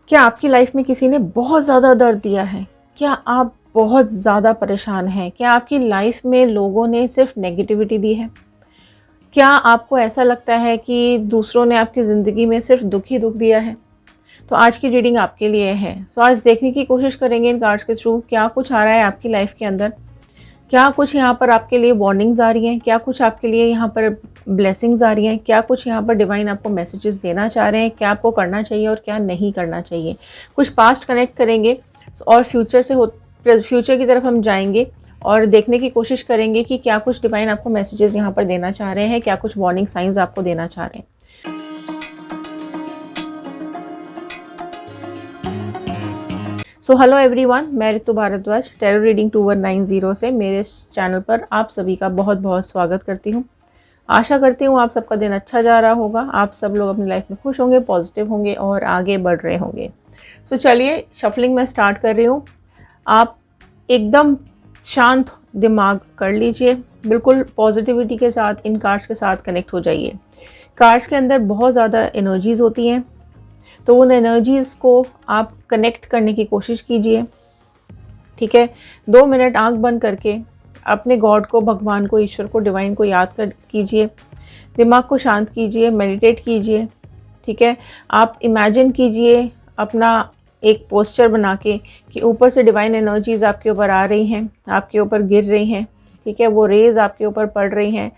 क्या आपकी लाइफ में किसी ने बहुत ज़्यादा दर्द दिया है? क्या आप बहुत ज़्यादा परेशान हैं? क्या आपकी लाइफ में लोगों ने सिर्फ नेगेटिविटी दी है? क्या आपको ऐसा लगता है कि दूसरों ने आपकी ज़िंदगी में सिर्फ दुख ही दुख दिया है? तो आज की रीडिंग आपके लिए है। तो आज देखने की कोशिश करेंगे इन कार्ड्स के थ्रू क्या कुछ आ रहा है आपकी लाइफ के अंदर। क्या कुछ यहाँ पर आपके लिए वार्निंग्स आ रही हैं? क्या कुछ आपके लिए यहाँ पर ब्लेसिंग्स आ रही हैं? क्या कुछ यहाँ पर डिवाइन आपको मैसेजेस देना चाह रहे हैं? क्या आपको करना चाहिए और क्या नहीं करना चाहिए? कुछ पास्ट कनेक्ट करेंगे और फ्यूचर की तरफ हम जाएंगे और देखने की कोशिश करेंगे कि क्या कुछ डिवाइन आपको मैसेजेस यहाँ पर देना चाह रहे हैं, क्या कुछ वार्निंग साइंस आपको देना चाह रहे हैं। सो हेलो एवरीवन, मैं ऋतु भारद्वाज टैरो रीडिंग 2190 से मेरे चैनल पर आप सभी का बहुत बहुत स्वागत करती हूँ। आशा करती हूँ आप सबका दिन अच्छा जा रहा होगा, आप सब लोग अपनी लाइफ में खुश होंगे, पॉजिटिव होंगे और आगे बढ़ रहे होंगे। सो चलिए शफलिंग में स्टार्ट कर रही हूँ। आप एकदम शांत दिमाग कर लीजिए, बिल्कुल पॉजिटिविटी के साथ इन कार्ड्स के साथ कनेक्ट हो जाइए। कार्ड्स के अंदर बहुत ज़्यादा एनर्जीज़ होती हैं, तो उन एनर्जीज़ को आप कनेक्ट करने की कोशिश कीजिए। ठीक है, 2 मिनट आंख बंद करके अपने गॉड को, भगवान को, ईश्वर को, डिवाइन को याद कर कीजिए। दिमाग को शांत कीजिए, मेडिटेट कीजिए। ठीक है, आप इमेजिन कीजिए अपना एक पोस्चर बना के कि ऊपर से डिवाइन एनर्जीज़ आपके ऊपर आ रही हैं, आपके ऊपर गिर रही हैं। ठीक है, वो रेज़ आपके ऊपर पड़ रही हैं।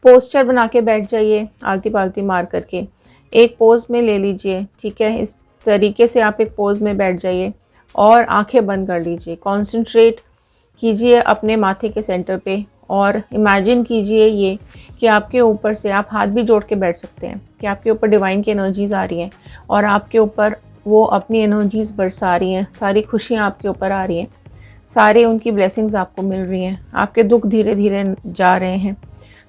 पोस्चर बना के बैठ जाइए, आलती पालती मार करके एक पोज में ले लीजिए। ठीक है, इस तरीके से आप एक पोज में बैठ जाइए और आंखें बंद कर लीजिए। कॉन्सेंट्रेट कीजिए अपने माथे के सेंटर पे और इमेजिन कीजिए ये कि आपके ऊपर से, आप हाथ भी जोड़ के बैठ सकते हैं, कि आपके ऊपर डिवाइन की एनर्जीज़ आ रही हैं और आपके ऊपर वो अपनी एनर्जीज़ बरसा रही हैं। सारी खुशियाँ आपके ऊपर आ रही हैं, सारे उनकी ब्लेसिंग्स आपको मिल रही हैं, आपके दुख धीरे धीरे जा रहे हैं।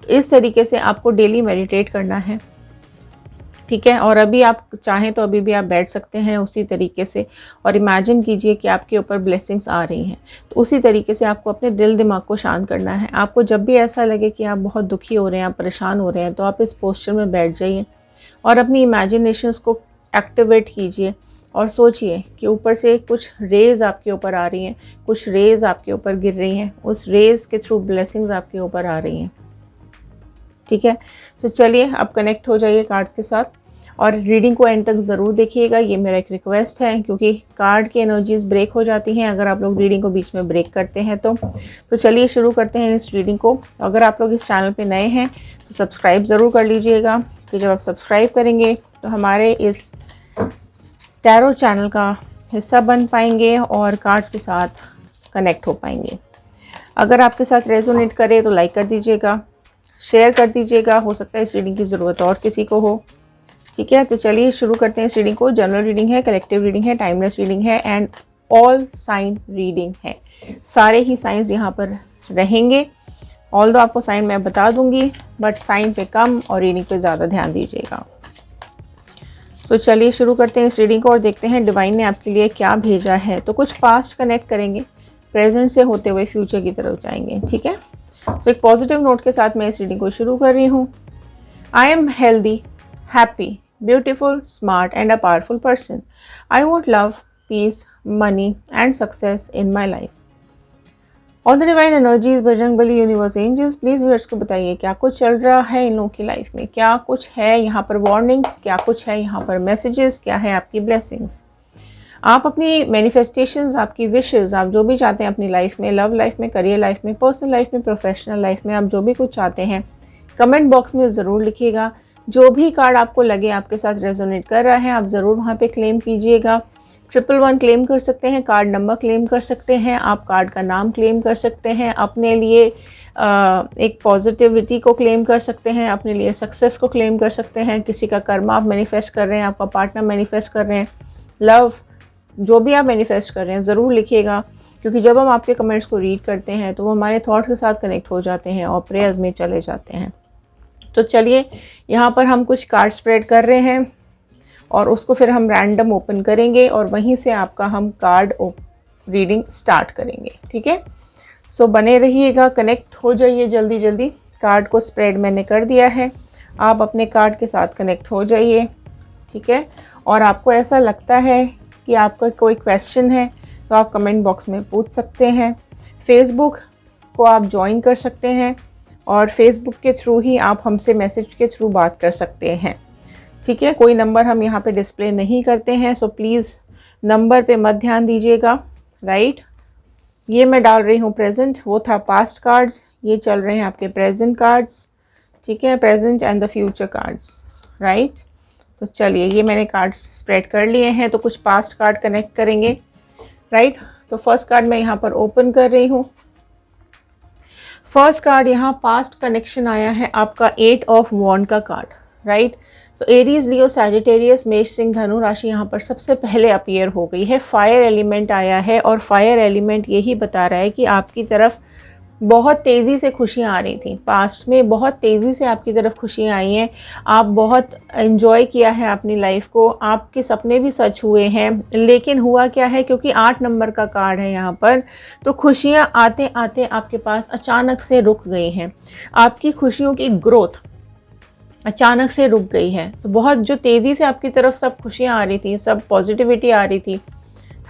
तो इस तरीके से आपको डेली मेडिटेट करना है। ठीक है, और अभी आप चाहें तो अभी भी आप बैठ सकते हैं उसी तरीके से और इमेजिन कीजिए कि आपके ऊपर ब्लेसिंग्स आ रही हैं। तो उसी तरीके से आपको अपने दिल दिमाग को शांत करना है। आपको जब भी ऐसा लगे कि आप बहुत दुखी हो रहे हैं, आप परेशान हो रहे हैं, तो आप इस पोस्चर में बैठ जाइए और अपनी इमेजिनेशंस को एक्टिवेट कीजिए और सोचिए कि ऊपर से कुछ रेज़ आपके ऊपर आ रही हैं, कुछ रेज़ आपके ऊपर गिर रही हैं, उस रेज़ के थ्रू ब्लेसिंग्स आपके ऊपर आ रही हैं। ठीक है, तो चलिए अब कनेक्ट हो जाइए कार्ड्स के साथ और रीडिंग को एंड तक ज़रूर देखिएगा, ये मेरा एक रिक्वेस्ट है, क्योंकि कार्ड की एनर्जीज़ ब्रेक हो जाती हैं अगर आप लोग रीडिंग को बीच में ब्रेक करते हैं। तो चलिए शुरू करते हैं इस रीडिंग को। अगर आप लोग इस चैनल पे नए हैं तो सब्सक्राइब ज़रूर कर लीजिएगा, कि जब आप सब्सक्राइब करेंगे तो हमारे इस टैरो चैनल का हिस्सा बन पाएंगे और कार्ड्स के साथ कनेक्ट हो पाएंगे। अगर आपके साथ रेजोनेट करे तो लाइक कर दीजिएगा, शेयर कर दीजिएगा, हो सकता है इस रीडिंग की ज़रूरत और किसी को हो। ठीक है, तो चलिए शुरू करते हैं इस रीडिंग को। जनरल रीडिंग है, कलेक्टिव रीडिंग है, टाइमलेस रीडिंग है एंड ऑल साइन रीडिंग है। सारे ही साइंस यहाँ पर रहेंगे। ऑल दो आपको साइन मैं बता दूंगी, बट साइन पे कम और रीडिंग पे ज़्यादा ध्यान दीजिएगा। तो चलिए शुरू करते हैं इस रीडिंग को और देखते हैं डिवाइन ने आपके लिए क्या भेजा है। तो कुछ पास्ट कनेक्ट करेंगे, प्रेजेंट से होते हुए फ्यूचर की तरफ जाएंगे। ठीक है, तो एक पॉजिटिव नोट के साथ मैं इस रीडिंग को शुरू कर रही हूँ। I am healthy, happy, beautiful, smart and a powerful person. I want love, peace, money and success in my life. All the divine energies, Bajrangbali, universe, angels, please viewers को बताइए क्या कुछ चल रहा है इन लोगों की लाइफ में, क्या कुछ है यहाँ पर वार्निंग्स, क्या कुछ है यहाँ पर मैसेजेस, क्या है आपकी ब्लेसिंग्स। आप अपनी मैनिफेस्टेशंस, आपकी विशेज़, आप जो भी चाहते हैं अपनी लाइफ में, लव लाइफ में, करियर लाइफ में, पर्सनल लाइफ में, प्रोफेशनल लाइफ में, आप जो भी कुछ चाहते हैं कमेंट बॉक्स में ज़रूर लिखिएगा। जो भी कार्ड आपको लगे आपके साथ रेजोनेट कर रहा है, आप ज़रूर वहाँ पे क्लेम कीजिएगा। 111 क्लेम कर सकते हैं, कार्ड नंबर क्लेम कर सकते हैं, आप कार्ड का नाम क्लेम कर सकते हैं, अपने लिए एक पॉजिटिविटी को क्लेम कर सकते हैं, अपने लिए सक्सेस को क्लेम कर सकते हैं। किसी का कर्म आप मैनिफेस्ट कर रहे हैं, आपका पार्टनर मैनिफेस्ट कर रहे हैं, लव, जो भी आप मैनिफेस्ट कर रहे हैं ज़रूर लिखिएगा, क्योंकि जब हम आपके कमेंट्स को रीड करते हैं तो वो हमारे थॉट्स के साथ कनेक्ट हो जाते हैं और प्रेयर्स में चले जाते हैं। तो चलिए यहाँ पर हम कुछ कार्ड स्प्रेड कर रहे हैं और उसको फिर हम रैंडम ओपन करेंगे और वहीं से आपका हम कार्ड रीडिंग स्टार्ट करेंगे। ठीक है, सो बने रहिएगा, कनेक्ट हो जाइए जल्दी जल्दी। कार्ड को स्प्रेड मैंने कर दिया है, आप अपने कार्ड के साथ कनेक्ट हो जाइए। ठीक है, और आपको ऐसा लगता है कि आपका कोई क्वेश्चन है तो आप कमेंट बॉक्स में पूछ सकते हैं। फेसबुक को आप ज्वाइन कर सकते हैं और फेसबुक के थ्रू ही आप हमसे मैसेज के थ्रू बात कर सकते हैं। ठीक है, कोई नंबर हम यहाँ पे डिस्प्ले नहीं करते हैं, सो प्लीज़ नंबर पे मत ध्यान दीजिएगा। राइट, ये मैं डाल रही हूँ प्रेजेंट, वो था पास्ट कार्ड्स, ये चल रहे हैं आपके प्रेजेंट कार्ड्स। ठीक है, present and the future cards. Right, तो चलिए ये मैंने कार्ड्स स्प्रेड कर लिए हैं, तो कुछ पास्ट कार्ड कनेक्ट करेंगे। राइट, तो फर्स्ट कार्ड मैं यहाँ पर ओपन कर रही हूँ। फर्स्ट कार्ड यहाँ पास्ट कनेक्शन आया है आपका 8 ऑफ वॉन्ड का कार्ड। राइट, सो एरीज, लियो, सैजिटेरियस, मेष, सिंह, धनु राशि यहाँ पर सबसे पहले अपीयर हो गई है। फायर एलिमेंट आया है और फायर एलिमेंट यही बता रहा है कि आपकी तरफ बहुत तेज़ी से खुशियाँ आ रही थी। पास्ट में बहुत तेज़ी से आपकी तरफ खुशियाँ आई हैं, आप बहुत एंजॉय किया है अपनी लाइफ को, आपके सपने भी सच हुए हैं। लेकिन हुआ क्या है, क्योंकि 8 नंबर का कार्ड है यहाँ पर, तो खुशियाँ आते आते आपके पास अचानक से रुक गई हैं। आपकी खुशियों की ग्रोथ अचानक से रुक गई है। तो बहुत जो तेज़ी से आपकी तरफ सब खुशियाँ आ रही थी, सब पॉजिटिविटी आ रही थी,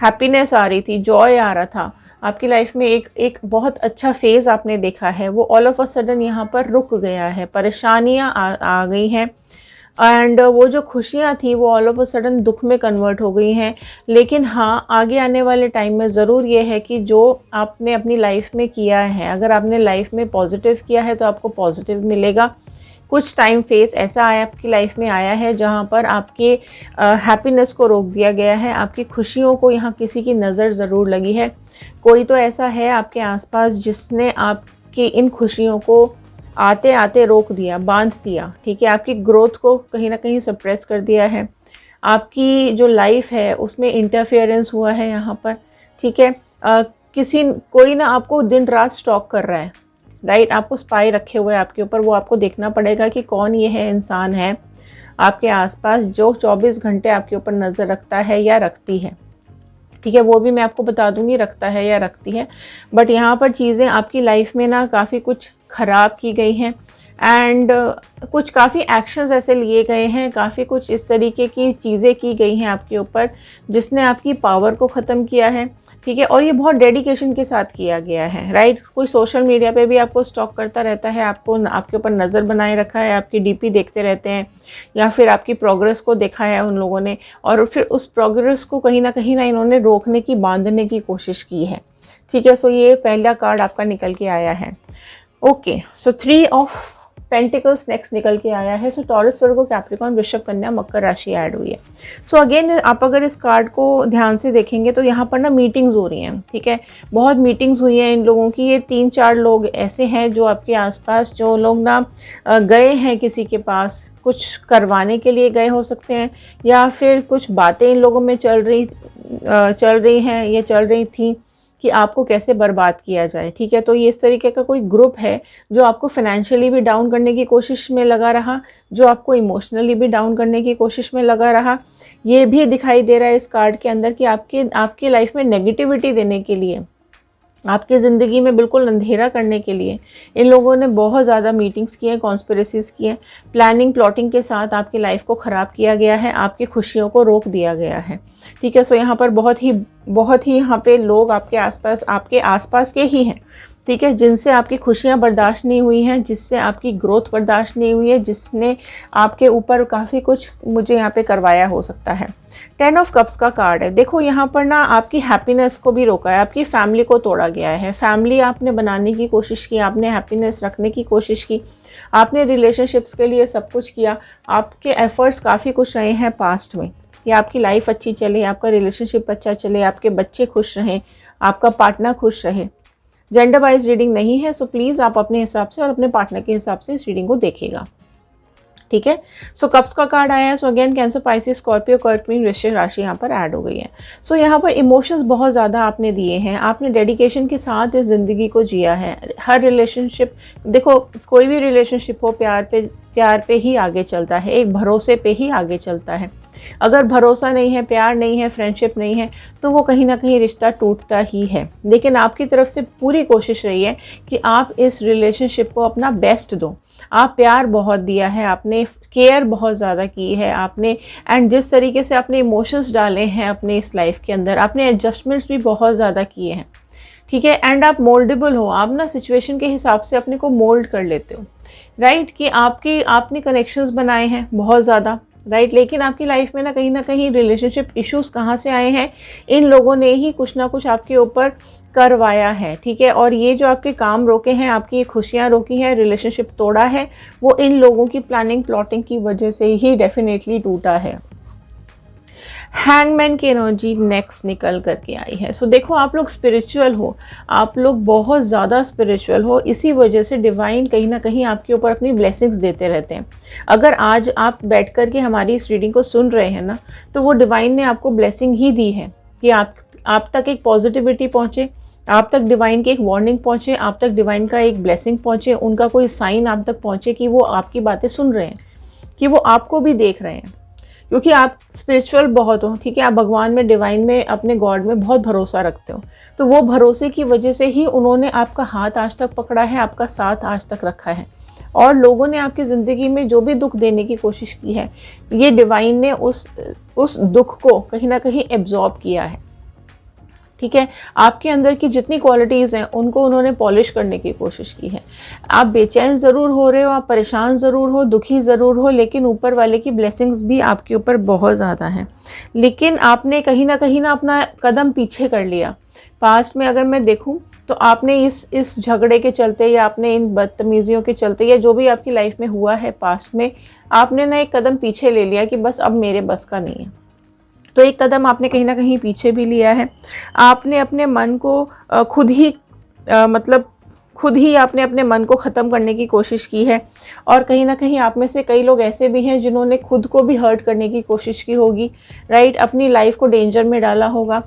हैप्पीनेस आ रही थी, जॉय आ रहा था आपकी लाइफ में, एक बहुत अच्छा फेज़ आपने देखा है, वो ऑल ऑफ अ सडन यहाँ पर रुक गया है। परेशानियाँ आ गई हैं एंड वो जो खुशियाँ थी वो ऑल ऑफ अ सडन दुख में कन्वर्ट हो गई हैं। लेकिन हाँ, आगे आने वाले टाइम में ज़रूर ये है कि जो आपने अपनी लाइफ में किया है, अगर आपने लाइफ में पॉजिटिव किया है तो आपको पॉजिटिव मिलेगा। कुछ टाइम फेस ऐसा आया आपकी लाइफ में आया है जहाँ पर आपके हैप्पीनेस को रोक दिया गया है, आपकी खुशियों को यहाँ किसी की नज़र ज़रूर लगी है। कोई तो ऐसा है आपके आसपास जिसने आपकी इन खुशियों को आते आते रोक दिया, बांध दिया। ठीक है, आपकी ग्रोथ को कहीं ना कहीं सप्रेस कर दिया है, आपकी जो लाइफ है उसमें इंटरफेरेंस हुआ है यहाँ पर। ठीक है, कोई ना आपको दिन रात स्टॉक कर रहा है। राइट, आपको स्पाई रखे हुए आपके ऊपर, वो आपको देखना पड़ेगा कि कौन ये है इंसान है आपके आसपास जो 24 घंटे आपके ऊपर नज़र रखता है या रखती है। ठीक है, वो भी मैं आपको बता दूंगी रखता है या रखती है। बट यहाँ पर चीज़ें आपकी लाइफ में ना काफ़ी कुछ ख़राब की गई हैं एंड कुछ काफ़ी एक्शंस ऐसे लिए गए हैं, काफ़ी कुछ इस तरीके की चीज़ें की गई हैं आपके ऊपर जिसने आपकी पावर को ख़त्म किया है। ठीक है, और ये बहुत डेडिकेशन के साथ किया गया है। राइट, कोई सोशल मीडिया पे भी आपको स्टॉक करता रहता है, आपको आपके ऊपर नज़र बनाए रखा है, आपकी डीपी देखते रहते हैं या फिर आपकी प्रोग्रेस को देखा है उन लोगों ने, और फिर उस प्रोग्रेस को कहीं ना इन्होंने रोकने की, बांधने की कोशिश की है। ठीक है, सो ये पहला कार्ड आपका निकल के आया है। Okay, so 3 of pentacles next निकल के आया है। सो टॉरस, वर्गो, कैप्रिकॉर्न, वृषभ, कन्या, मकर राशि ऐड हुई है। सो अगेन आप अगर इस कार्ड को ध्यान से देखेंगे तो यहाँ पर ना मीटिंग्स हो रही हैं। ठीक है, बहुत मीटिंग्स हुई हैं इन लोगों की। ये 3-4 लोग ऐसे हैं जो आपके आसपास, जो लोग ना गए हैं किसी के पास, कुछ करवाने के लिए गए हो सकते हैं या फिर कुछ बातें इन लोगों में चल रही हैं या चल रही थी कि आपको कैसे बर्बाद किया जाए। ठीक है, तो ये इस तरीके का कोई ग्रुप है जो आपको फाइनेंशियली भी डाउन करने की कोशिश में लगा रहा, जो आपको इमोशनली भी डाउन करने की कोशिश में लगा रहा। ये भी दिखाई दे रहा है इस कार्ड के अंदर कि आपकी लाइफ में नेगेटिविटी देने के लिए, आपकी ज़िंदगी में बिल्कुल अंधेरा करने के लिए इन लोगों ने बहुत ज़्यादा मीटिंग्स की हैं, कॉन्स्पिरेसीज की हैं, प्लानिंग प्लॉटिंग के साथ आपकी लाइफ को ख़राब किया गया है, आपकी खुशियों को रोक दिया गया है। ठीक है, सो यहाँ पर बहुत ही यहाँ पे लोग आपके आसपास के ही हैं। ठीक है, जिनसे आपकी खुशियाँ बर्दाश्त नहीं हुई हैं, जिससे आपकी ग्रोथ बर्दाश्त नहीं हुई है, जिसने आपके ऊपर काफ़ी कुछ मुझे यहाँ पे करवाया हो सकता है। 10 ऑफ कप्स का कार्ड है। देखो यहाँ पर ना आपकी हैप्पीनेस को भी रोका है, आपकी फैमिली को तोड़ा गया है। फैमिली आपने बनाने की कोशिश की, आपने हैप्पीनेस रखने की कोशिश की, आपने रिलेशनशिप्स के लिए सब कुछ किया, आपके एफर्ट्स काफ़ी कुछ रहे हैं पास्ट में कि आपकी लाइफ अच्छी चले, आपका रिलेशनशिप अच्छा चले, आपके बच्चे खुश रहें, आपका पार्टनर खुश रहे। जेंडर वाइज रीडिंग नहीं है, सो प्लीज़ आप अपने हिसाब से और अपने पार्टनर के हिसाब से इस रीडिंग को देखिएगा। ठीक है, सो कप्स का कार्ड आया है। So again cancer, Pisces, Scorpio, कर्क, मीन, वृश्चिक राशि यहाँ पर ऐड हो गई है। सो यहाँ पर इमोशंस बहुत ज़्यादा आपने दिए हैं, आपने डेडिकेशन के साथ इस ज़िंदगी को जिया है। हर रिलेशनशिप, देखो कोई भी रिलेशनशिप हो, प्यार पे ही आगे चलता है, एक भरोसे पे ही आगे चलता है। अगर भरोसा नहीं है, प्यार नहीं है, फ्रेंडशिप नहीं है, तो वो कहीं ना कहीं रिश्ता टूटता ही है। लेकिन आपकी तरफ से पूरी कोशिश रही है कि आप इस रिलेशनशिप को अपना बेस्ट दो। आप प्यार बहुत दिया है, आपने केयर बहुत ज़्यादा की है आपने, एंड जिस तरीके से आपने इमोशंस डाले हैं अपने इस लाइफ के अंदर, आपने एडजस्टमेंट्स भी बहुत ज़्यादा किए हैं, ठीक है। एंड आप मोल्डेबल हो, आप ना सिचुएशन के हिसाब से अपने को मोल्ड कर लेते हो, राइट, कि आपने कनेक्शंस बनाए हैं बहुत ज़्यादा, राइट। लेकिन आपकी लाइफ में ना कहीं रिलेशनशिप इश्यूज कहाँ से आए हैं, इन लोगों ने ही कुछ ना कुछ आपके ऊपर करवाया है, ठीक है। और ये जो आपके काम रोके हैं, आपकी ये खुशियाँ रोकी हैं, रिलेशनशिप तोड़ा है, वो इन लोगों की प्लानिंग प्लॉटिंग की वजह से ही डेफिनेटली टूटा है। हैंगमैन की एनर्जी नेक्स्ट निकल करके आई है। सो देखो, आप लोग स्पिरिचुअल हो, आप लोग बहुत ज़्यादा स्पिरिचुअल हो, इसी वजह से डिवाइन कहीं ना कहीं आपके ऊपर अपनी ब्लेसिंग्स देते रहते हैं। अगर आज आप बैठ कर के हमारी इस रीडिंग को सुन रहे हैं ना, तो वो डिवाइन ने आपको ब्लेसिंग ही दी है कि आप तक एक पॉजिटिविटी पहुँचे, आप तक डिवाइन की एक वार्निंग पहुँचे, आप तक डिवाइन का एक ब्लेसिंग पहुँचे, उनका कोई साइन आप तक पहुँचे कि वो आपकी बातें सुन रहे हैं, कि वो आपको भी देख रहे हैं, क्योंकि आप स्पिरिचुअल बहुत हो, ठीक है। आप भगवान में, डिवाइन में, अपने गॉड में बहुत भरोसा रखते हो, तो वो भरोसे की वजह से ही उन्होंने आपका हाथ आज तक पकड़ा है, आपका साथ आज तक रखा है। और लोगों ने आपकी ज़िंदगी में जो भी दुख देने की कोशिश की है, ये डिवाइन ने उस दुख को कहीं ना कहीं एब्जॉर्ब किया है, ठीक है। आपके अंदर की जितनी क्वालिटीज़ हैं उनको उन्होंने पॉलिश करने की कोशिश की है। आप बेचैन ज़रूर हो रहे हो, आप परेशान ज़रूर हो, दुखी ज़रूर हो, लेकिन ऊपर वाले की ब्लेसिंग्स भी आपके ऊपर बहुत ज़्यादा हैं। लेकिन आपने कहीं ना अपना कदम पीछे कर लिया। पास्ट में अगर मैं देखूं तो आपने इस झगड़े के चलते, या आपने इन बदतमीज़ियों के चलते, या जो भी आपकी लाइफ में हुआ है पास्ट में, आपने ना एक कदम पीछे ले लिया कि बस अब मेरे बस का नहीं है। तो एक कदम आपने कहीं ना कहीं पीछे भी लिया है। आपने अपने मन को खुद ही आपने अपने मन को ख़त्म करने की कोशिश की है। और कहीं ना कहीं आप में से कई लोग ऐसे भी हैं जिन्होंने खुद को भी हर्ट करने की कोशिश की होगी, राइट, अपनी लाइफ को डेंजर में डाला होगा।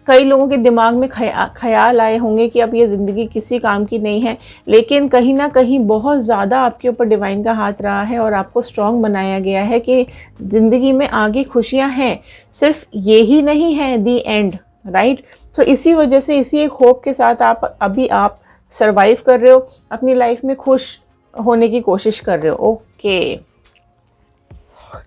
कई लोगों के दिमाग में ख्याल आए होंगे कि अब ये ज़िंदगी किसी काम की नहीं है, लेकिन कहीं ना कहीं बहुत ज़्यादा आपके ऊपर डिवाइन का हाथ रहा है और आपको स्ट्रॉन्ग बनाया गया है कि ज़िंदगी में आगे खुशियां हैं, सिर्फ ये ही नहीं है दी एंड, राइट। तो इसी वजह से, इसी एक होप के साथ आप सर्वाइव कर रहे हो, अपनी लाइफ में खुश होने की कोशिश कर रहे हो। ओके,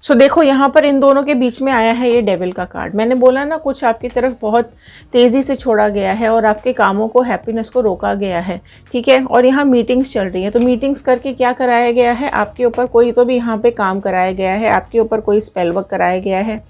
सो देखो, यहाँ पर इन दोनों के बीच में आया है ये डेविल का कार्ड। मैंने बोला ना, कुछ आपकी तरफ बहुत तेज़ी से छोड़ा गया है और आपके कामों को, हैप्पीनेस को रोका गया है, ठीक है। और यहाँ मीटिंग्स चल रही हैं, तो मीटिंग्स करके क्या कराया गया है, आपके ऊपर कोई तो भी यहाँ पे काम कराया गया है, आपके ऊपर कोई स्पेल वर्क कराया गया है,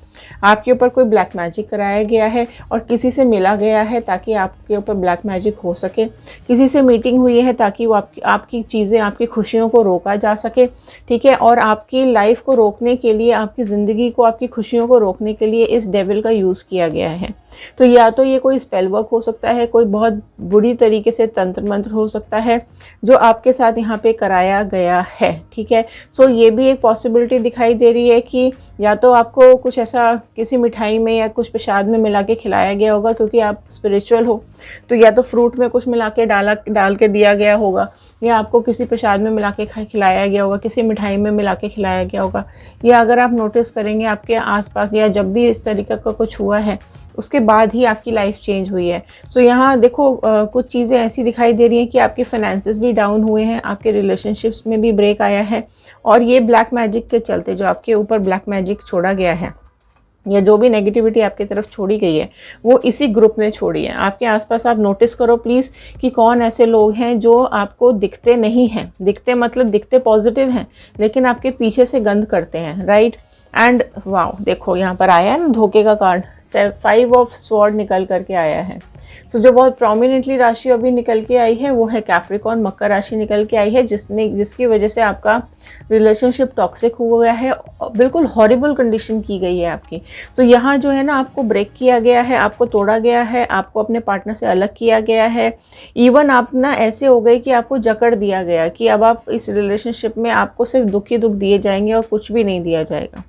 आपके ऊपर कोई ब्लैक मैजिक कराया गया है, और किसी से मिला गया है ताकि आपके ऊपर ब्लैक मैजिक हो सके। किसी से मीटिंग हुई है ताकि वो आपकी चीज़ें, आपकी खुशियों को रोका जा सके, ठीक है। और आपकी लाइफ को रोकने के लिए, आपकी ज़िंदगी को, आपकी खुशियों को रोकने के लिए इस डेविल का यूज़ किया गया है। तो या तो ये कोई स्पेल वर्क हो सकता है, कोई बहुत बुरी तरीके से तंत्र मंत्र हो सकता है जो आपके साथ यहाँ पे कराया गया है, ठीक है। सो ये भी एक पॉसिबिलिटी दिखाई दे रही है कि या तो आपको कुछ ऐसा किसी मिठाई में या कुछ प्रसाद में मिला के खिलाया गया होगा, क्योंकि आप स्पिरिचुअल हो, तो या तो फ्रूट में कुछ मिला के डाल के दिया गया होगा, या आपको किसी प्रसाद में मिला के खिलाया गया होगा, किसी मिठाई में मिला के खिलाया गया होगा। या अगर आप नोटिस करेंगे आपके आसपास, या जब भी इस तरीके का कुछ हुआ है उसके बाद ही आपकी लाइफ चेंज हुई है। सो यहाँ देखो, कुछ चीज़ें ऐसी दिखाई दे रही हैं कि आपके फाइनेंसेस भी डाउन हुए हैं, आपके रिलेशनशिप्स में भी ब्रेक आया है, और ये ब्लैक मैजिक के चलते, जो आपके ऊपर ब्लैक मैजिक छोड़ा गया है, या जो भी नेगेटिविटी आपकी तरफ छोड़ी गई है, वो इसी ग्रुप ने छोड़ी है। आपके आसपास आप नोटिस करो प्लीज़ कि कौन ऐसे लोग हैं जो आपको दिखते नहीं हैं, दिखते मतलब दिखते पॉजिटिव हैं, लेकिन आपके पीछे से गंद करते हैं, राइट। एंड वाओ, देखो यहाँ पर आया है ना धोखे का कार्ड, 5 ऑफ स्वॉर्ड निकल करके आया है। सो जो बहुत प्रोमिनेंटली राशि अभी निकल के आई है वो है कैप्रिकॉर्न, मकर राशि निकल के आई है, जिसकी वजह से आपका रिलेशनशिप टॉक्सिक हो गया है, बिल्कुल हॉरिबल कंडीशन की गई है आपकी। तो यहाँ जो है ना, आपको ब्रेक किया गया है, आपको तोड़ा गया है, आपको अपने पार्टनर से अलग किया गया है। इवन आप ना ऐसे हो गए कि आपको जकड़ दिया गया कि अब आप इस रिलेशनशिप में आपको सिर्फ दुख ही दुख दिए जाएंगे और कुछ भी नहीं दिया जाएगा,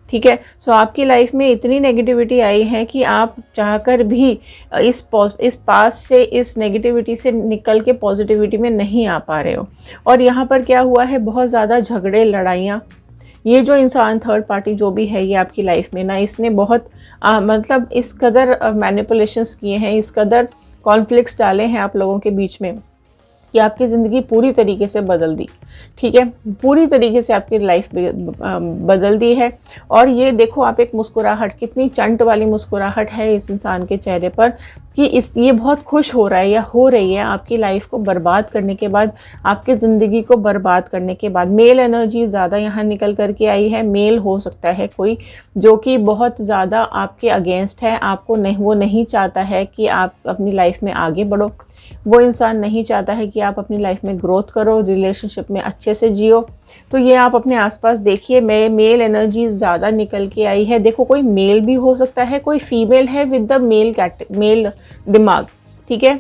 ठीक है। सो आपकी लाइफ में इतनी नेगेटिविटी आई है कि आप चाहकर भी इस पास से, इस नेगेटिविटी से निकल के पॉजिटिविटी में नहीं आ पा रहे हो। और यहाँ पर क्या हुआ है, बहुत ज़्यादा झगड़े, लड़ाइयाँ। ये जो इंसान, थर्ड पार्टी जो भी है ये आपकी लाइफ में ना, इसने बहुत मतलब इस कदर मैनिपुलेशंस किए हैं, इस कदर कॉन्फ्लिक्ट्स डाले हैं आप लोगों के बीच में, कि आपकी ज़िंदगी पूरी तरीके से बदल दी, ठीक है, पूरी तरीके से आपकी लाइफ बदल दी है। और ये देखो आप एक मुस्कुराहट, कितनी चंट वाली मुस्कुराहट है इस इंसान के चेहरे पर कि ये बहुत खुश हो रहा है या हो रही है आपकी लाइफ को बर्बाद करने के बाद, आपकी ज़िंदगी को बर्बाद करने के बाद। मेल एनर्जी ज़्यादा यहाँ निकल करके आई है। मेल हो सकता है कोई जो कि बहुत ज़्यादा आपके अगेंस्ट है, आपको नहीं, वो नहीं चाहता है कि आप अपनी लाइफ में आगे बढ़ो, वो इंसान नहीं चाहता है कि आप अपनी लाइफ में ग्रोथ करो, रिलेशनशिप में अच्छे से जियो। तो ये आप अपने आसपास देखिए, मेल एनर्जी ज़्यादा निकल के आई है। देखो कोई मेल भी हो सकता है, कोई फीमेल है विद द मेल दिमाग, ठीक है।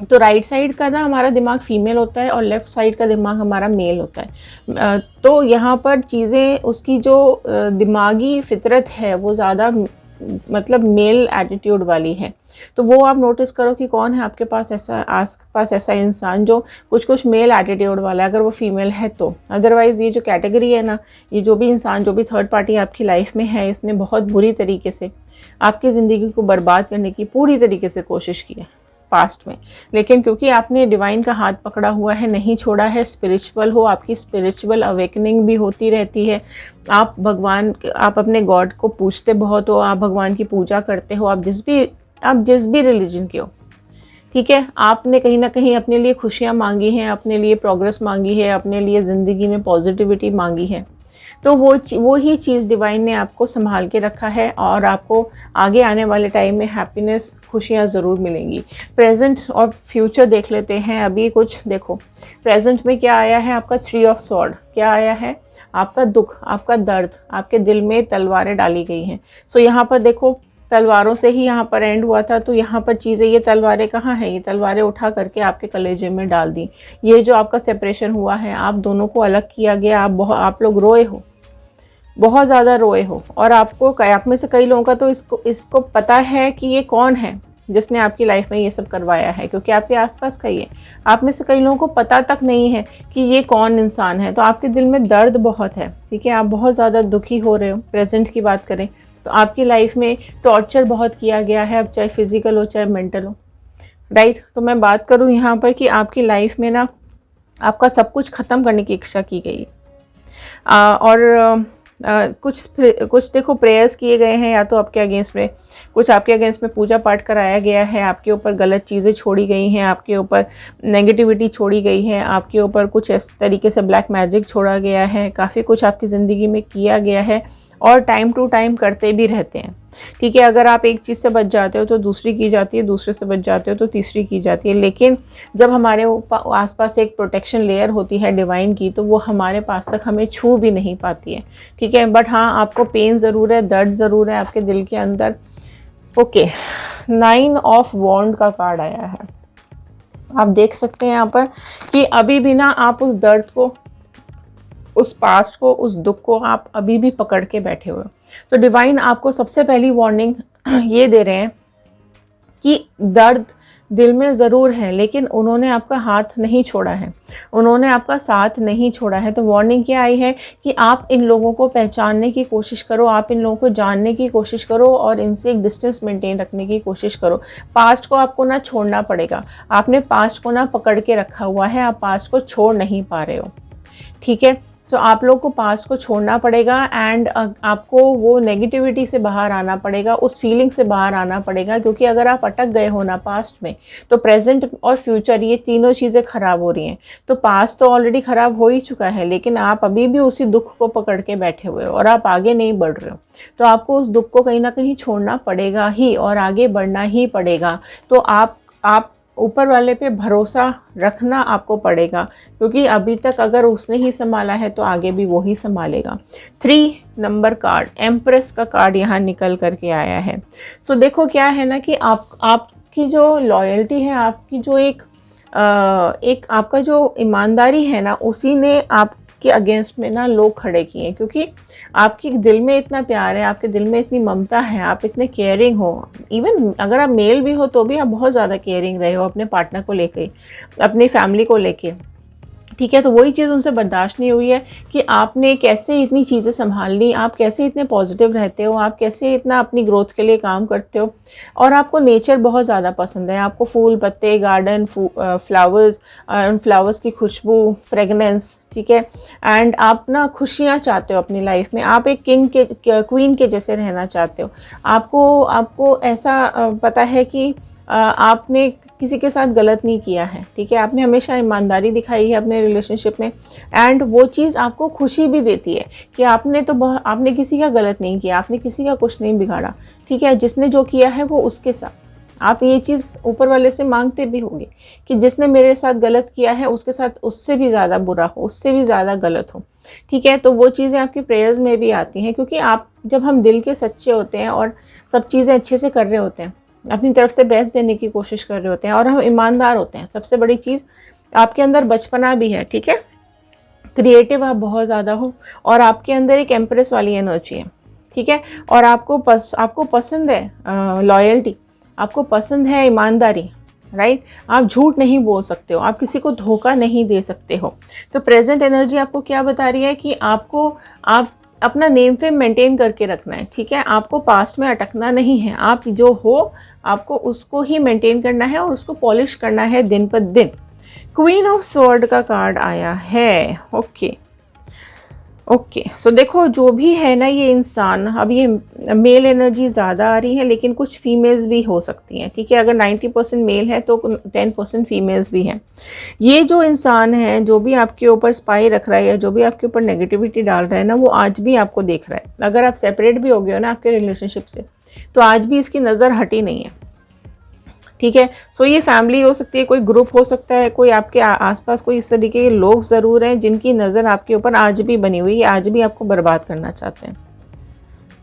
तो राइट साइड का ना हमारा दिमाग फीमेल होता है और लेफ़्ट साइड का दिमाग हमारा मेल होता है। तो यहाँ पर चीज़ें, उसकी जो दिमागी फितरत है वो ज़्यादा मतलब मेल एटीट्यूड वाली है। तो वो आप नोटिस करो कि कौन है आपके पास ऐसा इंसान जो कुछ मेल एटीट्यूड वाला है, अगर वो फीमेल है तो। अदरवाइज़ ये जो कैटेगरी है ना, ये जो भी इंसान, जो भी थर्ड पार्टी आपकी लाइफ में है, इसने बहुत बुरी तरीके से आपकी ज़िंदगी को बर्बाद करने की पूरी तरीके से कोशिश की है पास्ट में। लेकिन क्योंकि आपने डिवाइन का हाथ पकड़ा हुआ है, नहीं छोड़ा है, स्पिरिचुअल हो, आपकी स्पिरिचुअल अवेकनिंग भी होती रहती है, आप अपने गॉड को पूछते बहुत हो, आप भगवान की पूजा करते हो, आप जिस भी रिलीजन के हो, ठीक है। आपने कहीं ना कहीं अपने लिए खुशियाँ मांगी हैं, अपने लिए प्रोग्रेस मांगी है, अपने लिए ज़िंदगी में पॉजिटिविटी मांगी है। तो वो ही चीज़ डिवाइन ने आपको संभाल के रखा है और आपको आगे आने वाले टाइम में हैप्पीनेस, खुशियाँ ज़रूर मिलेंगी। प्रेजेंट और फ्यूचर देख लेते हैं अभी कुछ। देखो प्रेजेंट में क्या आया है, आपका 3 ऑफ स्वॉर्ड क्या आया है, आपका दुख, आपका दर्द, आपके दिल में तलवारें डाली गई हैं। सो यहाँ पर देखो तलवारों से ही यहाँ पर एंड हुआ था, तो यहाँ पर चीज़ें, ये तलवारें कहाँ हैं, ये तलवारें उठा करके आपके कलेजे में डाल दी। ये जो आपका सेपरेशन हुआ है, आप दोनों को अलग किया गया, आप लोग रोए हो, बहुत ज़्यादा रोए हो। और आप में से कई लोगों का तो इसको पता है कि ये कौन है जिसने आपकी लाइफ में ये सब करवाया है, क्योंकि आपके आसपास का ही है। आप में से कई लोगों को पता तक नहीं है कि ये कौन इंसान है। तो आपके दिल में दर्द बहुत है, ठीक है, आप बहुत ज़्यादा दुखी हो रहे हो। प्रेजेंट की बात करें तो आपकी लाइफ में टॉर्चर बहुत किया गया है, अब चाहे फिजिकल हो चाहे मेंटल हो, राइट। तो मैं बात करूँ यहाँ पर कि आपकी लाइफ में ना आपका सब कुछ ख़त्म करने की इच्छा की गई है। और कुछ देखो प्रेयर्स किए गए हैं, या तो आपके अगेंस्ट में, कुछ आपके अगेंस्ट में पूजा पाठ कराया गया है, आपके ऊपर गलत चीज़ें छोड़ी गई हैं, आपके ऊपर नेगेटिविटी छोड़ी गई है, आपके ऊपर कुछ इस तरीके से ब्लैक मैजिक छोड़ा गया है, काफ़ी कुछ आपकी ज़िंदगी में किया गया है और टाइम टू टाइम करते भी रहते हैं, ठीक है। अगर आप एक चीज़ से बच जाते हो तो दूसरी की जाती है, दूसरे से बच जाते हो तो तीसरी की जाती है। लेकिन जब हमारे आसपास एक प्रोटेक्शन लेयर होती है डिवाइन की, तो वो हमारे पास तक हमें छू भी नहीं पाती है, ठीक है। बट हाँ, आपको पेन ज़रूर है, दर्द ज़रूर है आपके दिल के अंदर। ओके, 9 ऑफ वॉन्ड का कार्ड आया है। आप देख सकते हैं यहाँ पर कि अभी भी ना आप उस दर्द को, उस पास्ट को, उस दुख को आप अभी भी पकड़ के बैठे हुए हो। तो डिवाइन आपको सबसे पहली वार्निंग ये दे रहे हैं कि दर्द दिल में ज़रूर है, लेकिन उन्होंने आपका हाथ नहीं छोड़ा है, उन्होंने आपका साथ नहीं छोड़ा है। तो वार्निंग क्या आई है कि आप इन लोगों को पहचानने की कोशिश करो, आप इन लोगों को जानने की कोशिश करो और इनसे एक डिस्टेंस मेंटेन रखने की कोशिश करो। पास्ट को आपको ना छोड़ना पड़ेगा, आपने पास्ट को ना पकड़ के रखा हुआ है, आप पास्ट को छोड़ नहीं पा रहे हो, ठीक है। तो आप लोग को पास्ट को छोड़ना पड़ेगा एंड आपको वो नेगेटिविटी से बाहर आना पड़ेगा, उस फीलिंग से बाहर आना पड़ेगा। क्योंकि अगर आप अटक गए हो ना पास्ट में, तो प्रेजेंट और फ्यूचर ये तीनों चीज़ें ख़राब हो रही हैं। तो पास्ट तो ऑलरेडी ख़राब हो ही चुका है, लेकिन आप अभी भी उसी दुख को पकड़ के बैठे हुए हो और आप आगे नहीं बढ़ रहे हो। तो आपको उस दुख को कहीं ना कहीं छोड़ना पड़ेगा ही और आगे बढ़ना ही पड़ेगा। तो आप ऊपर वाले पे भरोसा रखना आपको पड़ेगा, क्योंकि अभी तक अगर उसने ही संभाला है तो आगे भी वो ही संभालेगा। 3 नंबर कार्ड, एम्प्रेस का कार्ड यहाँ निकल करके आया है। सो देखो क्या है ना कि आपकी जो लॉयल्टी है, आपकी जो एक आपका जो ईमानदारी है ना, उसी ने आपके अगेंस्ट में ना लोग खड़े किए हैं। क्योंकि आपके दिल में इतना प्यार है, आपके दिल में इतनी ममता है, आप इतने केयरिंग हो। इवन अगर आप मेल भी हो तो भी आप बहुत ज़्यादा केयरिंग रहे हो अपने पार्टनर को लेके, अपनी फैमिली को लेके, ठीक है। तो वही चीज़ उनसे बर्दाश्त नहीं हुई है कि आपने कैसे इतनी चीज़ें संभाल ली, आप कैसे इतने पॉजिटिव रहते हो, आप कैसे इतना अपनी ग्रोथ के लिए काम करते हो, और आपको नेचर बहुत ज़्यादा पसंद है, आपको फूल पत्ते, गार्डन, फ्लावर्स, उन फ्लावर्स की खुशबू, फ्रेगनेंस, ठीक है। एंड आप ना खुशियाँ चाहते हो अपनी लाइफ में, आप एक किंग के क्वीन के जैसे रहना चाहते हो। आपको ऐसा पता है कि आपने किसी के साथ गलत नहीं किया है, ठीक है। आपने हमेशा ईमानदारी दिखाई है अपने रिलेशनशिप में, एंड वो चीज़ आपको खुशी भी देती है कि आपने किसी का गलत नहीं किया, आपने किसी का कुछ नहीं बिगाड़ा, ठीक है। जिसने जो किया है वो उसके साथ, आप ये चीज़ ऊपर वाले से मांगते भी होंगे कि जिसने मेरे साथ गलत किया है उसके साथ उससे भी ज़्यादा बुरा हो, उससे भी ज़्यादा गलत हो, ठीक है। तो वो चीज़ें आपकी प्रेयर्स में भी आती हैं, क्योंकि जब हम दिल के सच्चे होते हैं और सब चीज़ें अच्छे से कर रहे होते हैं, अपनी तरफ से बेस्ट देने की कोशिश कर रहे होते हैं, और हम ईमानदार होते हैं, सबसे बड़ी चीज़ आपके अंदर बचपना भी है, ठीक है। क्रिएटिव आप बहुत ज़्यादा हो, और आपके अंदर एक एम्प्रेस वाली एनर्जी है, ठीक है। और आपको पसंद है लॉयल्टी, आपको पसंद है ईमानदारी, राइट। आप झूठ नहीं बोल सकते हो, आप किसी को धोखा नहीं दे सकते हो। तो प्रेजेंट एनर्जी आपको क्या बता रही है कि आप अपना नेम फेम मेंटेन करके रखना है, ठीक है। आपको पास्ट में अटकना नहीं है, आप जो हो आपको उसको ही मेंटेन करना है और उसको पॉलिश करना है दिन पर दिन। क्वीन ऑफ स्वॉर्ड का कार्ड आया है। ओके सो देखो, जो भी है ना ये इंसान, अब ये मेल एनर्जी ज़्यादा आ रही है, लेकिन कुछ फीमेल्स भी हो सकती हैं, ठीक है। अगर 90% मेल है तो 10% फीमेल्स भी हैं। ये जो इंसान है, जो भी आपके ऊपर स्पाई रख रहा है या जो भी आपके ऊपर नेगेटिविटी डाल रहा है ना, वो आज भी आपको देख रहा है। अगर आप सेपरेट भी हो गए हो ना आपके रिलेशनशिप से, तो आज भी इसकी नज़र हटी नहीं है, ठीक है। सो ये फैमिली हो सकती है, कोई ग्रुप हो सकता है, कोई आपके आसपास कोई इस तरीके के लोग ज़रूर हैं जिनकी नज़र आपके ऊपर आज भी बनी हुई है, आज भी आपको बर्बाद करना चाहते हैं,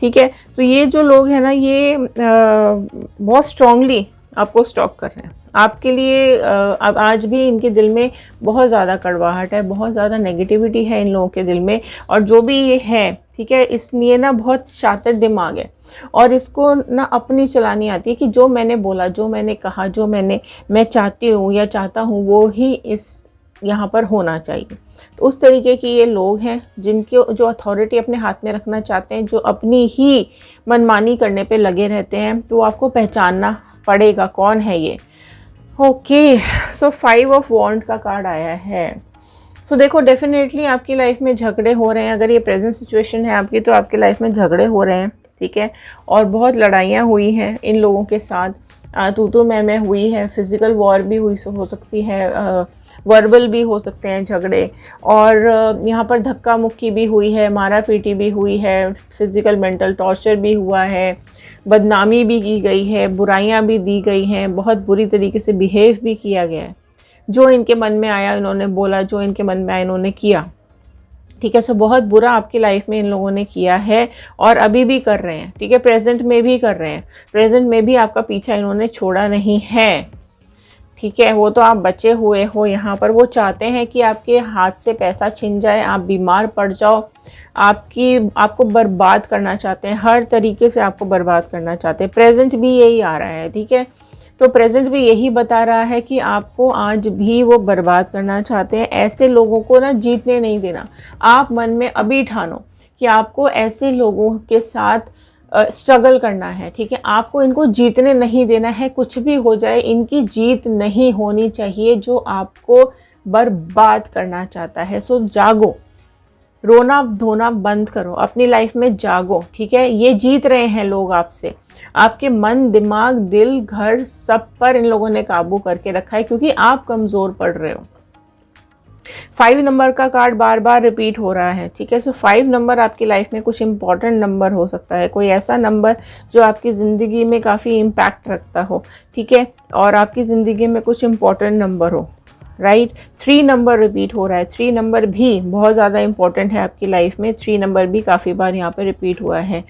ठीक है। तो ये जो लोग हैं ना, ये बहुत स्ट्रांगली आपको स्टॉक कर रहे हैं आपके लिए। अब आज भी इनके दिल में बहुत ज़्यादा कड़वाहट है, बहुत ज़्यादा नेगेटिविटी है इन लोगों के दिल में, और जो भी ये है, ठीक है, इसलिए ना बहुत शातिर दिमाग है, और इसको ना अपनी चलानी आती है कि जो मैंने बोला, जो मैंने कहा, जो मैं चाहती हूँ या चाहता हूँ वो ही यहाँ पर होना चाहिए। तो उस तरीके के ये लोग हैं जो अथॉरिटी अपने हाथ में रखना चाहते हैं, जो अपनी ही मनमानी करने पे लगे रहते हैं। तो आपको पहचानना पड़ेगा कौन है ये। ओके सो 5 ऑफ वॉन्ड का कार्ड आया है। सो देखो, डेफिनेटली आपकी लाइफ में झगड़े हो रहे हैं। अगर ये प्रेजेंट सिचुएशन है आपकी, तो आपकी लाइफ में झगड़े हो रहे हैं, ठीक है। और बहुत लड़ाइयाँ हुई हैं इन लोगों के साथ, तू मैं हुई है, फिज़िकल वॉर भी हो सकती है, वर्बल भी हो सकते हैं झगड़े, और यहाँ पर धक्का मुक्की भी हुई है, मारा पीटी भी हुई है, फिज़िकल मेंटल टॉर्चर भी हुआ है, बदनामी भी की गई है, बुराइयाँ भी दी गई हैं, बहुत बुरी तरीके से बिहेव भी किया गया है। जो इनके मन में आया इन्होंने बोला, जो इनके मन में आया इन्होंने किया, ठीक है। सो बहुत बुरा आपकी लाइफ में इन लोगों ने किया है और अभी भी कर रहे हैं, ठीक है। प्रेजेंट में भी कर रहे हैं, प्रेजेंट में भी आपका पीछा इन्होंने छोड़ा नहीं है, ठीक है। वो तो आप बचे हुए हो यहाँ पर, वो चाहते हैं कि आपके हाथ से पैसा छिन जाए, आप बीमार पड़ जाओ, आपको बर्बाद करना चाहते हैं, हर तरीके से आपको बर्बाद करना चाहते हैं। प्रेजेंट भी यही आ रहा है, ठीक है। तो प्रेजेंट भी यही बता रहा है कि आपको आज भी वो बर्बाद करना चाहते हैं। ऐसे लोगों को ना जीतने नहीं देना। आप मन में अभी ठानो कि आपको ऐसे लोगों के साथ स्ट्रगल करना है, ठीक है। आपको इनको जीतने नहीं देना है, कुछ भी हो जाए इनकी जीत नहीं होनी चाहिए जो आपको बर्बाद करना चाहता है। सो जागो, रोना धोना बंद करो, अपनी लाइफ में जागो, ठीक है। ये जीत रहे हैं लोग आपसे, आपके मन, दिमाग, दिल, घर, सब पर इन लोगों ने काबू करके रखा है, क्योंकि आप कमज़ोर पड़ रहे हो। 5 नंबर का कार्ड बार बार रिपीट हो रहा है, ठीक है। सो 5 नंबर आपकी लाइफ में कुछ इंपॉर्टेंट नंबर हो सकता है, कोई ऐसा नंबर जो आपकी ज़िंदगी में काफ़ी इम्पैक्ट रखता हो, ठीक है, और आपकी ज़िंदगी में कुछ इंपॉर्टेंट नंबर हो, राइट। 3 नंबर रिपीट हो रहा है, 3 नंबर भी बहुत ज़्यादा इंपॉर्टेंट है आपकी लाइफ में। 3 नंबर भी काफ़ी बार यहाँ पर रिपीट हुआ है,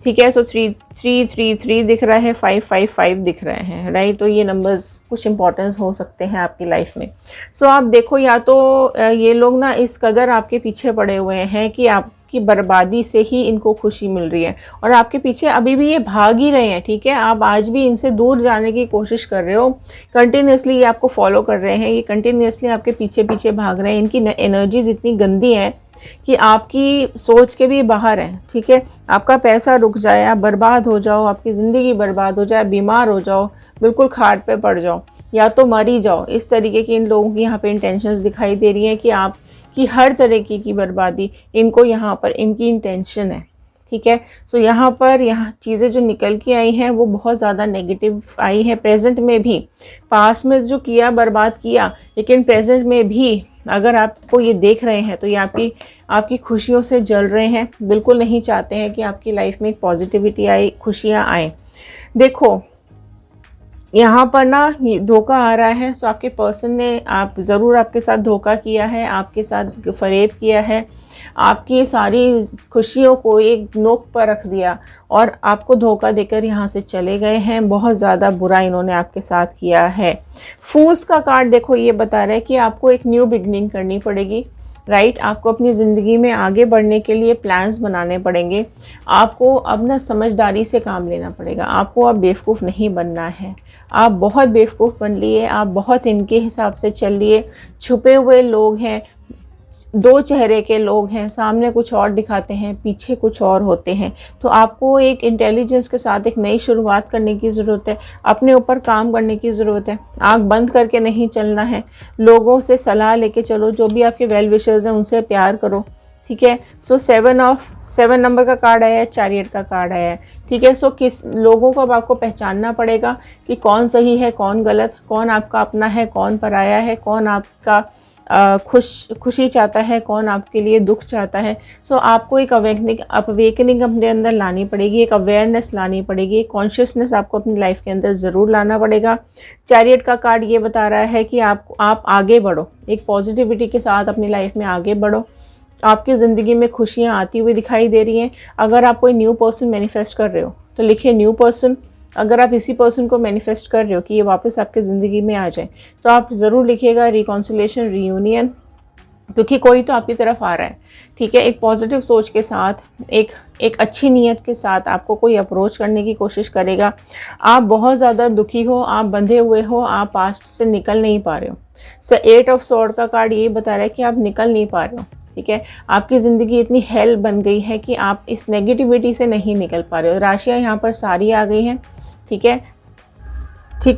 ठीक है। सो 3 दिख रहा है, 5 दिख रहे हैं, राइट। तो ये नंबर्स कुछ इंपॉर्टेंस हो सकते हैं आपकी लाइफ में। सो आप देखो, या तो ये लोग ना इस कदर आपके पीछे पड़े हुए हैं कि आपकी बर्बादी से ही इनको खुशी मिल रही है और आपके पीछे अभी भी ये भाग ही रहे हैं। ठीक है, आप आज भी इनसे दूर जाने की कोशिश कर रहे हो, कंटिन्यूसली ये आपको फॉलो कर रहे हैं, ये कंटिन्यूसली आपके पीछे पीछे भाग रहे हैं। इनकी एनर्जीज इतनी गंदी है कि आपकी सोच के भी बाहर है। ठीक है, आपका पैसा रुक जाए, आप बर्बाद हो जाओ, आपकी ज़िंदगी बर्बाद हो जाए, बीमार हो जाओ, बिल्कुल खाट पे पड़ जाओ या तो मर ही जाओ, इस तरीके की इन लोगों की यहाँ पे इंटेंशंस दिखाई दे रही हैं कि आपकी हर तरीके की बर्बादी इनको यहाँ पर इनकी इंटेंशन है। ठीक है, सो यहाँ पर चीज़ें जो निकल के आई हैं वो बहुत ज़्यादा नेगेटिव आई हैं। प्रेजेंट में भी, पास्ट में जो किया बर्बाद किया, लेकिन प्रेजेंट में भी अगर आपको ये देख रहे हैं तो ये आपकी खुशियों से जल रहे हैं, बिल्कुल नहीं चाहते हैं कि आपकी लाइफ में एक पॉजिटिविटी आए, खुशियाँ आए। देखो यहाँ पर ना धोखा आ रहा है, सो आपके पर्सन ने ज़रूर आपके साथ धोखा किया है, आपके साथ फरेब किया है, आपकी सारी खुशियों को एक नोक पर रख दिया और आपको धोखा देकर यहाँ से चले गए हैं। बहुत ज़्यादा बुरा इन्होंने आपके साथ किया है। फूल्स का कार्ड देखो ये बता रहा है कि आपको एक न्यू बिगनिंग करनी पड़ेगी, राइट। आपको अपनी ज़िंदगी में आगे बढ़ने के लिए प्लान्स बनाने पड़ेंगे। आपको अब ना समझदारी से काम लेना पड़ेगा। आपको अब बेवकूफ़ नहीं बनना है। आप बहुत बेवकूफ़ बन लिए, आप बहुत इनके हिसाब से चल लिए। छुपे हुए लोग हैं, दो चेहरे के लोग हैं, सामने कुछ और दिखाते हैं, पीछे कुछ और होते हैं। तो आपको एक इंटेलिजेंस के साथ एक नई शुरुआत करने की ज़रूरत है, अपने ऊपर काम करने की ज़रूरत है। आँख बंद करके नहीं चलना है, लोगों से सलाह लेके चलो, जो भी आपके वेल विशर्स हैं उनसे प्यार करो। ठीक है, सो 7 नंबर का कार्ड आया है, चैरियट का कार्ड आया है। ठीक है, सो किस लोगों को अब आपको पहचानना पड़ेगा कि कौन सही है, कौन गलत, कौन आपका अपना है, कौन पराया है, कौन आपका खुशी चाहता है, कौन आपके लिए दुख चाहता है। सो आपको एक अवेकनिंग अपने अंदर लानी पड़ेगी, एक अवेयरनेस लानी पड़ेगी, एक कॉन्शियसनेस आपको अपनी लाइफ के अंदर ज़रूर लाना पड़ेगा। चैरियट का कार्ड ये बता रहा है कि आप आगे बढ़ो, एक पॉजिटिविटी के साथ अपनी लाइफ में आगे बढ़ो। आपकी ज़िंदगी में खुशियाँ आती हुई दिखाई दे रही हैं। अगर आप कोई न्यू पर्सन मैनिफेस्ट कर रहे हो तो लिखिए न्यू पर्सन। अगर आप इसी पर्सन को मैनिफेस्ट कर रहे हो कि ये वापस आपकी ज़िंदगी में आ जाए तो आप ज़रूर लिखिएगा रिकॉन्सिलेशन, रीयूनियन, क्योंकि कोई तो आपकी तरफ आ रहा है। ठीक है, एक पॉजिटिव सोच के साथ, एक अच्छी नीयत के साथ आपको कोई अप्रोच करने की कोशिश करेगा। आप बहुत ज़्यादा दुखी हो, आप बंधे हुए हो, आप पास्ट से निकल नहीं पा रहे हो। 8 ऑफ स्वॉर्ड का कार्ड ये बता रहा है कि आप निकल नहीं पा रहे हो। ठीक है, आपकी ज़िंदगी इतनी हेल बन गई है कि आप इस नेगेटिविटी से नहीं निकल पा रहे हो। राशियाँ यहाँ पर सारी आ गई हैं। ठीक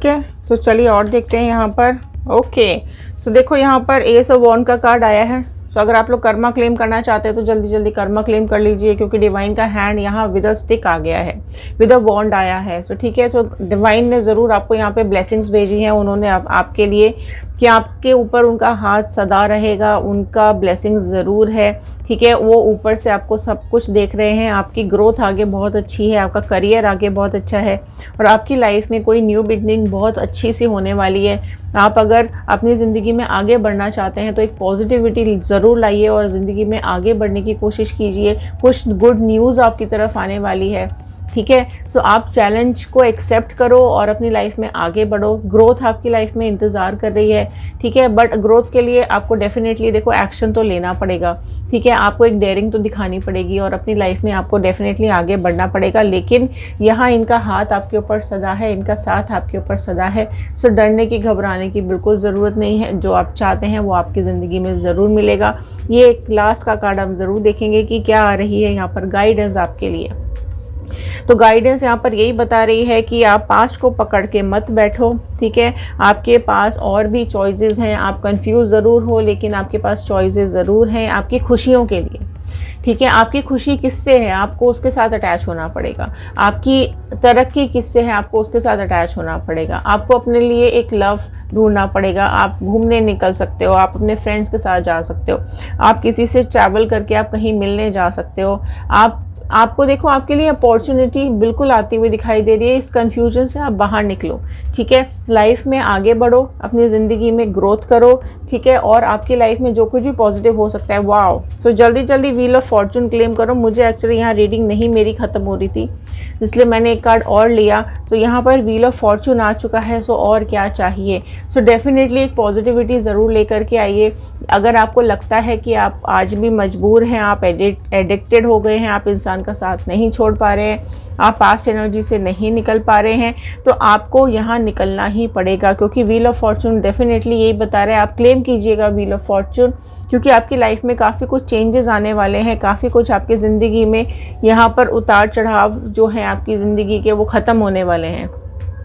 है, सो चलिए और देखते हैं यहाँ पर। ओके, सो देखो यहाँ पर एस ऑफ वॉन्ड का कार्ड आया है। तो अगर आप लोग कर्मा क्लेम करना चाहते हैं तो जल्दी जल्दी कर्मा क्लेम कर लीजिए, क्योंकि डिवाइन का हैंड यहाँ विद अ स्टिक आ गया है, विद अ वॉन्ड आया है। सो ठीक है, सो डिवाइन ने ज़रूर आपको यहाँ पे ब्लेसिंग्स भेजी हैं उन्होंने आपके लिए, कि आपके ऊपर उनका हाथ सदा रहेगा, उनका ब्लेसिंग्स ज़रूर है। ठीक है, वो ऊपर से आपको सब कुछ देख रहे हैं। आपकी ग्रोथ आगे बहुत अच्छी है, आपका करियर आगे बहुत अच्छा है और आपकी लाइफ में कोई न्यू बिगनिंग बहुत अच्छी सी होने वाली है। आप अगर अपनी ज़िंदगी में आगे बढ़ना चाहते हैं तो एक पॉजिटिविटी ज़रूर लाइए और ज़िंदगी में आगे बढ़ने की कोशिश कीजिए। कुछ गुड न्यूज़ आपकी तरफ आने वाली है। ठीक है, सो आप चैलेंज को एक्सेप्ट करो और अपनी लाइफ में आगे बढ़ो। ग्रोथ आपकी लाइफ में इंतज़ार कर रही है। ठीक है, बट ग्रोथ के लिए आपको डेफिनेटली देखो एक्शन तो लेना पड़ेगा। ठीक है, आपको एक डेयरिंग तो दिखानी पड़ेगी और अपनी लाइफ में आपको डेफिनेटली आगे बढ़ना पड़ेगा। लेकिन यहाँ इनका हाथ आपके ऊपर सदा है, इनका साथ आपके ऊपर सदा है। सो डरने की, घबराने की बिल्कुल ज़रूरत नहीं है। जो आप चाहते हैं वो आपकी ज़िंदगी में ज़रूर मिलेगा। ये एक लास्ट का कार्ड हम ज़रूर देखेंगे कि क्या आ रही है यहाँ पर गाइडेंस आपके लिए। तो गाइडेंस यहाँ पर यही बता रही है कि आप पास्ट को पकड़ के मत बैठो। ठीक है, आपके पास और भी चॉइसेस हैं। आप कंफ्यूज ज़रूर हो लेकिन आपके पास चॉइसेस ज़रूर हैं आपकी खुशियों के लिए। ठीक है, आपकी खुशी किससे है, आपको उसके साथ अटैच होना पड़ेगा। आपकी तरक्की किससे है, आपको उसके साथ अटैच होना पड़ेगा। आपको अपने लिए एक लव ढूंढना पड़ेगा। आप घूमने निकल सकते हो, आप अपने फ्रेंड्स के साथ जा सकते हो, आप किसी से ट्रैवल करके आप कहीं मिलने जा सकते हो, आप आपको देखो आपके लिए अपॉर्चुनिटी बिल्कुल आती हुई दिखाई दे रही है। इस कन्फ्यूजन से आप बाहर निकलो, ठीक है। लाइफ में आगे बढ़ो, अपनी ज़िंदगी में ग्रोथ करो, ठीक है। और आपकी लाइफ में जो कुछ भी पॉजिटिव हो सकता है, वाओ। सो जल्दी जल्दी व्हील ऑफ फॉर्चून क्लेम करो। मुझे एक्चुअली यहाँ रीडिंग नहीं मेरी ख़त्म हो रही थी, इसलिए मैंने एक कार्ड और लिया। सो यहाँ पर व्हील ऑफ फॉर्चून आ चुका है। सो और क्या चाहिए। सो डेफिनेटली एक पॉजिटिविटी ज़रूर लेकर के आइए। अगर आपको लगता है कि आप आज भी मजबूर हैं, आप एडिक्टेड हो गए हैं, आप इंसान का साथ नहीं छोड़ पा रहे हैं, आप पास्ट एनर्जी से नहीं निकल पा रहे हैं, तो आपको यहाँ निकलना ही पड़ेगा, क्योंकि व्हील ऑफ फॉर्चून डेफिनेटली यही बता रहा है। आप क्लेम कीजिएगा व्हील ऑफ फॉर्चून, क्योंकि आपकी लाइफ में काफ़ी कुछ चेंजेस आने वाले हैं, काफ़ी कुछ आपकी ज़िंदगी में यहाँ पर उतार चढ़ाव जो है आपकी ज़िंदगी के वो ख़त्म होने वाले हैं।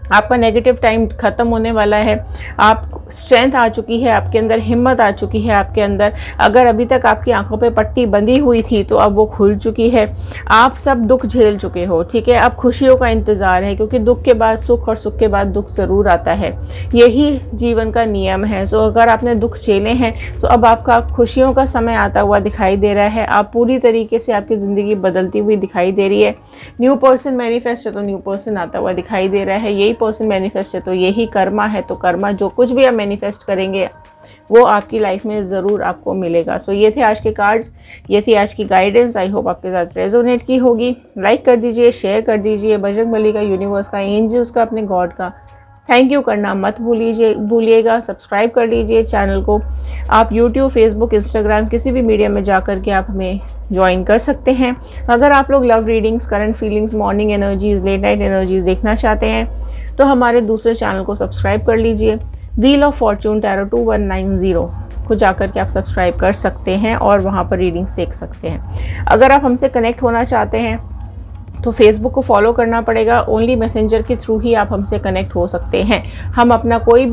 आपका नेगेटिव टाइम ख़त्म होने वाला है। आप स्ट्रेंथ आ चुकी है आपके अंदर, हिम्मत आ चुकी है आपके अंदर। अगर अभी तक आपकी आंखों पे पट्टी बंधी हुई थी तो अब वो खुल चुकी है। आप सब दुख झेल चुके हो, ठीक है। अब खुशियों का इंतज़ार है, क्योंकि दुख के बाद सुख और सुख के बाद दुख ज़रूर आता है। यही जीवन का नियम है। सो अगर आपने दुख झेले हैं, सो अब आपका खुशियों का समय आता हुआ दिखाई दे रहा है। आप पूरी तरीके से आपकी ज़िंदगी बदलती हुई दिखाई दे रही है। न्यू पर्सन मैनिफेस्ट है तो न्यू पर्सन आता हुआ दिखाई दे रहा है। यही पर्सन मैनिफेस्ट है तो यही कर्मा है, तो कर्मा जो कुछ भी आप मैनिफेस्ट करेंगे वो आपकी लाइफ में ज़रूर आपको मिलेगा। सो ये थे आज के कार्ड्स, ये थी आज की गाइडेंस। आई होप आपके साथ रेजोनेट की होगी। लाइक कर दीजिए, शेयर कर दीजिए। बजरंगबली का, यूनिवर्स का, एंजल्स का, अपने गॉड का थैंक यू करना मत भूलिएगा। सब्सक्राइब कर लीजिए चैनल को। आप यूट्यूब, फेसबुक, इंस्टाग्राम किसी भी मीडिया में जा कर के आप हमें ज्वाइन कर सकते हैं। अगर आप लोग love readings, current feelings, morning energies, late night energies देखना चाहते हैं तो हमारे दूसरे चैनल को सब्सक्राइब कर लीजिए। व्हील ऑफ फॉर्चून टैरो 2190 को जाकर के आप सब्सक्राइब कर सकते हैं और वहाँ पर रीडिंग्स देख सकते हैं। अगर आप हमसे कनेक्ट होना चाहते हैं तो फेसबुक को फॉलो करना पड़ेगा। ओनली मैसेंजर के थ्रू ही आप हमसे कनेक्ट हो सकते हैं। हम अपना कोई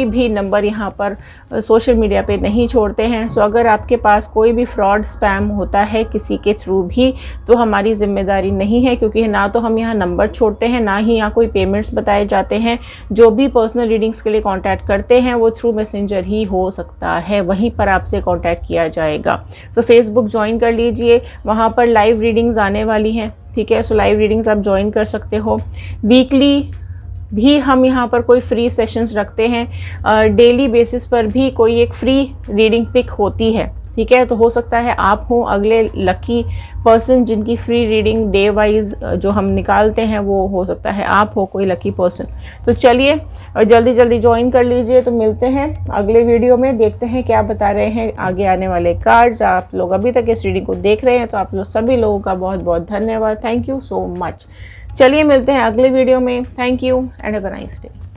भी नंबर यहाँ पर सोशल मीडिया पे नहीं छोड़ते हैं। सो अगर आपके पास कोई भी फ्रॉड, स्पैम होता है किसी के थ्रू भी, तो हमारी जिम्मेदारी नहीं है, क्योंकि ना तो हम यहाँ नंबर छोड़ते हैं, ना ही यहाँ कोई पेमेंट्स बताए जाते हैं। जो भी पर्सनल रीडिंग्स के लिए कॉन्टैक्ट करते हैं वो थ्रू मैसेंजर ही हो सकता है, वहीं पर आपसे कॉन्टैक्ट किया जाएगा। सो फेसबुक ज्वाइन कर लीजिए, वहाँ पर लाइव रीडिंग्स आने वाली हैं, ठीक है। सो लाइव रीडिंग्स आप ज्वाइन कर सकते हो। वीकली भी हम यहाँ पर कोई फ्री सेशंस रखते हैं। डेली बेसिस पर भी कोई एक फ्री रीडिंग पिक होती है, ठीक है। तो हो सकता है आप हो अगले लकी पर्सन जिनकी फ्री रीडिंग डे वाइज जो हम निकालते हैं, वो हो सकता है आप हो कोई लकी पर्सन। तो चलिए जल्दी जल्दी ज्वाइन कर लीजिए। तो मिलते हैं अगले वीडियो में, देखते हैं क्या बता रहे हैं आगे आने वाले कार्ड्स। आप लोग अभी तक इस रीडिंग को देख रहे हैं तो आप लोग सभी लोगों का बहुत बहुत धन्यवाद। Thank you so much. चलिए मिलते हैं अगले वीडियो में। Thank you and have a nice day.